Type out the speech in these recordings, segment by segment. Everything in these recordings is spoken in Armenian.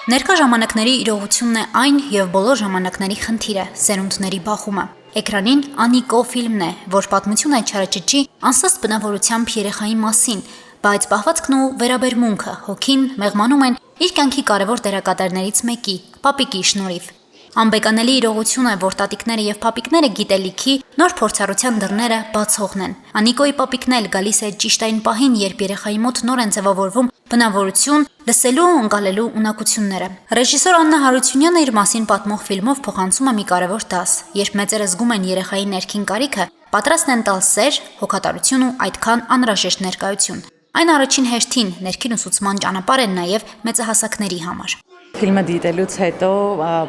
Ներկա ժամանակների իրողությունն է այն և բոլոր ժամանակների խնդիրը, սերունդների բախումը։ Էկրանին Անիկո ֆիլմն է, որ պատմություն է չարաճճի անսաստ բնավորությամբ երեխայի մասին, բայց պահվածքն ու վերաբերմունքը, հոգին մեղմանում են իր կյանքի կարևոր դերակատարներից մեկի՝ պապիկի շնորհիվ։ Անբեկանելի իրողություն է, որ տատիկները և պապիկները գիտելիքի, նոր փորձառության դռները բացողն են։ Անիկոյի պապիկն էլ գալիս է ճիշտ այն պահին, երբ երեխայի մոտ նոր են ձևավորվում բնավորություն, լսելու ու ընկալելու ունակությունները։ Ռեժիսոր Աննա Հարությունյանը իր մասին պատմող ֆիլմով փոխանցում է մի կարևոր դաս. երբ մեծերը զգում են երեխայի ներքին կարիքը, պատրաստ են տալ սեր, հոգատարություն ու այդքան անհրաժեշտ ներկայություն։ Այն առաջին հերթին ներքին ուսուցման ճանապարհ է նաև մեծահասակների համար։ Ֆիլմը դիտելուց հետո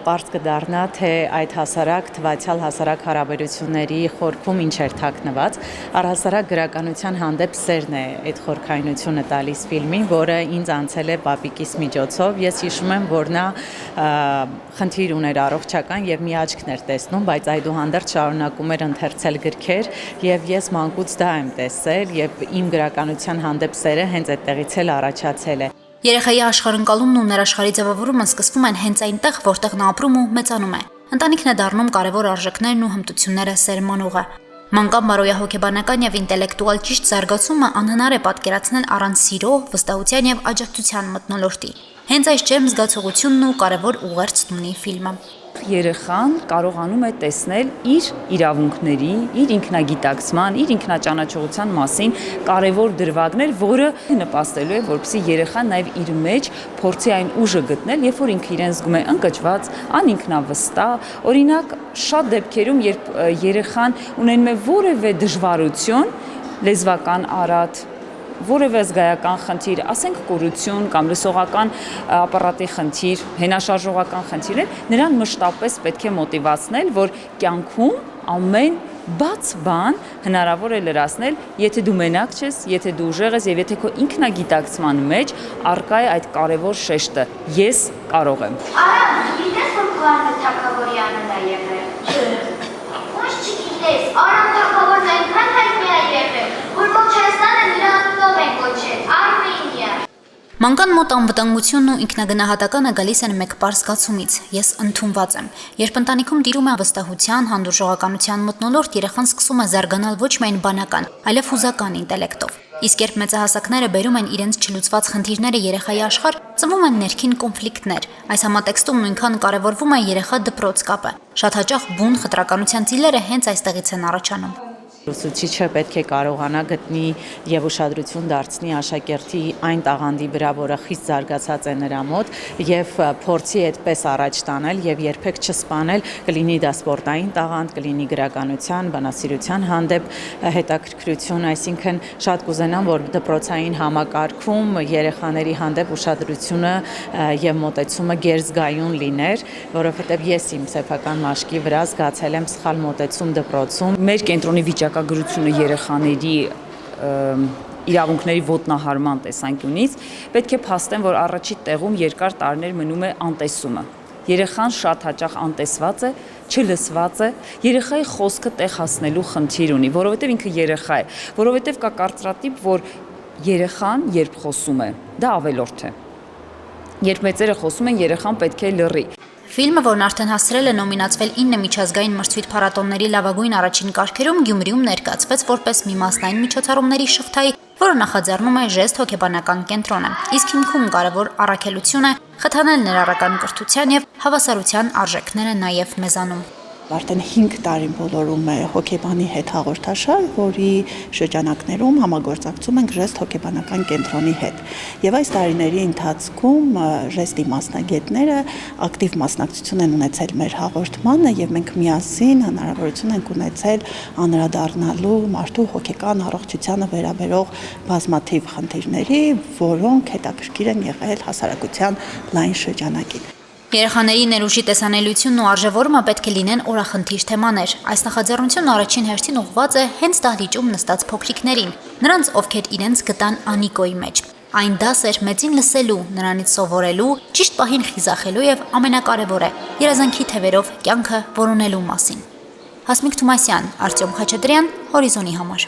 պարզ կդառնա, թե այդ հասարակ, թվացյալ հասարակ հարաբերությունների խորքում ինչ էր թաքնված։ Առհասարակ գրականության հանդեպ սերն է այդ խորքայնությունը տալիս ֆիլմին, որը ինձ անցել է պապիկիս միջոցով։ Ես հիշում եմ, որ նա խնդիր ուներ առողջական եւ մի աչքն էր տեսնում, բայց այդուհանդերձ շարունակում էր ընթերցել գրքեր եւ ես մանկուց դա եմ տեսել եւ իմ գրականության հանդեպ սերը հենց այդտեղից էլ առաջացել է։ Երեխայի աշխարհընկալումն ու ներաշխարհի ձևավորումը սկսվում են հենց այնտեղ, որտեղ նա ապրում ու մեծանում է։ Ընտանիքն է դառնում կարևոր արժեքներն ու հմտությունները սերման ուղը։ Մանկան բարոյահոգեբանական եւ ինտելեկտուալ ճիշտ զարգացումը անհնար է պատկերացնել առանց սիրո, վստահության եւ աջակցության մթնոլորտի։ Հենց այս ջերմ զգացողությունն ու կարևոր ուղերձն ունի ֆիլմը։ Երեխան կարողանում է տեսնել իր իրավունքների, իր ինքնագիտակցման, իր ինքնաճանաչողության մասին կարևոր դրվագներ, որը նպաստելու է, որպեսզի երեխան նաև իր մեջ փորձի այն ուժը գտնել, երբ որ ինքը իրեն զգում է ընկճված, անինքնավստահ։ Օրինակ, շատ դեպքերում, երբ երեխան ունենում է որևէ դժվարություն, լեզվական արատ, որևէ զգայական խնդիր, ասենք կուրություն կամ լսողական ապարատի խնդիր, հենաշարժողական խնդիրներ, նրան մշտապես պետք է մոտիվացնել, որ կյանքում ամեն բաց բան հնարավոր է լրացնել, եթե դու մենակ չես, եթե դու ուժեղ ես եւ եթե քո ինքնագիտակցման մեջ առկա է այդ կարևոր շեշտը՝ ես կարող եմ։ Արա, գիտես որ Քոյանը Թագավորյանն է եղել։ Չէ։ Ոչ չգիտես, Արամ Թագավորն այնքան հայտնի է եղել, որ ոչ Հայաստանը նրա անունով են կոչել, Արմենիա։ Մանկան մոտ անվտանգությունն ու ինքնագնահատականը գալիս են մեկ պարզ զգացումից՝ ես ընդունված եմ։ Երբ ընտանիքում տիրում է վստահության, հանդուրժողականության մթնոլորտ, երեխան սկսում է զարգանալ ոչ միայն բանական, այլև հուզական ինտելեկտով։ Իսկ երբ մեծահասակները բերում են իրենց չլուծված խնդիրները երեխայի աշխարհ, ծնվում են ներքին կոնֆլիկտներ։ Այս համատեքստում նույնքան կարևորվում է երեխա-դպրոց կապը։ Շատ հաճախ բուն խտրականության ծիլերը հենց այստեղից են առաջանում։ Ուսուցիչը պետք է կարողանա գտնի եւ ուշադրություն դարձնի աշակերտի այն տաղանդի վրա, որը խիստ զարգացած է նրա մոտ, եւ փորձի այդպես առաջ տանել եւ երբեք չսպանել, կլինի դա սպորտային տաղանդ, կլինի գրականության, բանասիրության հանդեպ հետաքրքրություն, այսինքն շատ կուզենամ, որ դպրոցային համակարգում երեխաների հանդեպ ուշադրությունը եւ մոտեցումը գերզգայուն լիներ, որովհետեւ ես իմ սեփական մաշկի վրա զգացել եմ սխալ մոտեցում դպրոցում։ Մեր կենտրոնի վիճակագրությունը երեխաների իրավունքների ոտնահարման տեսանկյունից պետք է փաստեն, որ առաջի տեղում երկար տարիներ մնում է անտեսումը։ Երեխան շատ հաճախ անտեսված է, չլսված է, երեխայի խոսքը տեղ հասնելու խնդիր ունի, որովհետև ինքը երեխա է, որովհետև կա կարծրատիպ, որ երեխան երբ խոսում է, դա ավելորդ է։ Երբ մեծերը խոսում են, երեխան պետք է լռի։ Ֆիլմը, որն արդեն հասցրել է նոմինացվել 9 միջազգային մրցույթ փառատոների լավագույն առաջին կարգերում, Գյումրիում ներկայացվեց որպես մի մասնային միջոցառումների շղթայի, որը նախաձեռնում է Ժեստ հոգեբանական կենտրոնը։ Իսկ հիմքում կարևոր առաքելություն է խթանել ներառական կրթության եւ հավասարության արժեքները նաեւ մեզանում։ Արդեն 5 տարին բոլորում է հոգեբանի հետ հաղորդաշար, որի շրջանակներում համագործակցում ենք Ժեստ հոգեբանական կենտրոնի հետ։ Եվ այս տարիների ընթացքում Ժեստի մասնագետները ակտիվ մասնակցություն են ունեցել մեր հաղորդմանը եւ մենք միասին հնարավորություն ենք ունեցել անդրադառնալու մարդու հոգեկան առողջությանը վերաբերող բազմաթիվ խնդիրների, որոնք հետաքրքիր են եղել հասարակության լայն շրջանակին։ Երեխաների ներուժի տեսանելիությունն ու արժևորումը պետք է լինեն օրախնդիր թեմաներ։ Այս նախաձեռնությունն առաջին հերթին ուղղված է հենց դահլիճում նստած փոքրիկներին, նրանց, ովքեր իրենց գտան Անիկոյի մեջ։ Այն դաս էր մեծին լսելու, նրանից սովորելու, ճիշտ պահին խիզախելու եւ ամենակարևորը՝ երազանքի թևերով կյանքը որոնելու մասին։ Հասմիկ Թումասյան, Արտյոմ Խաչատրյան, Հորիզոնի համար։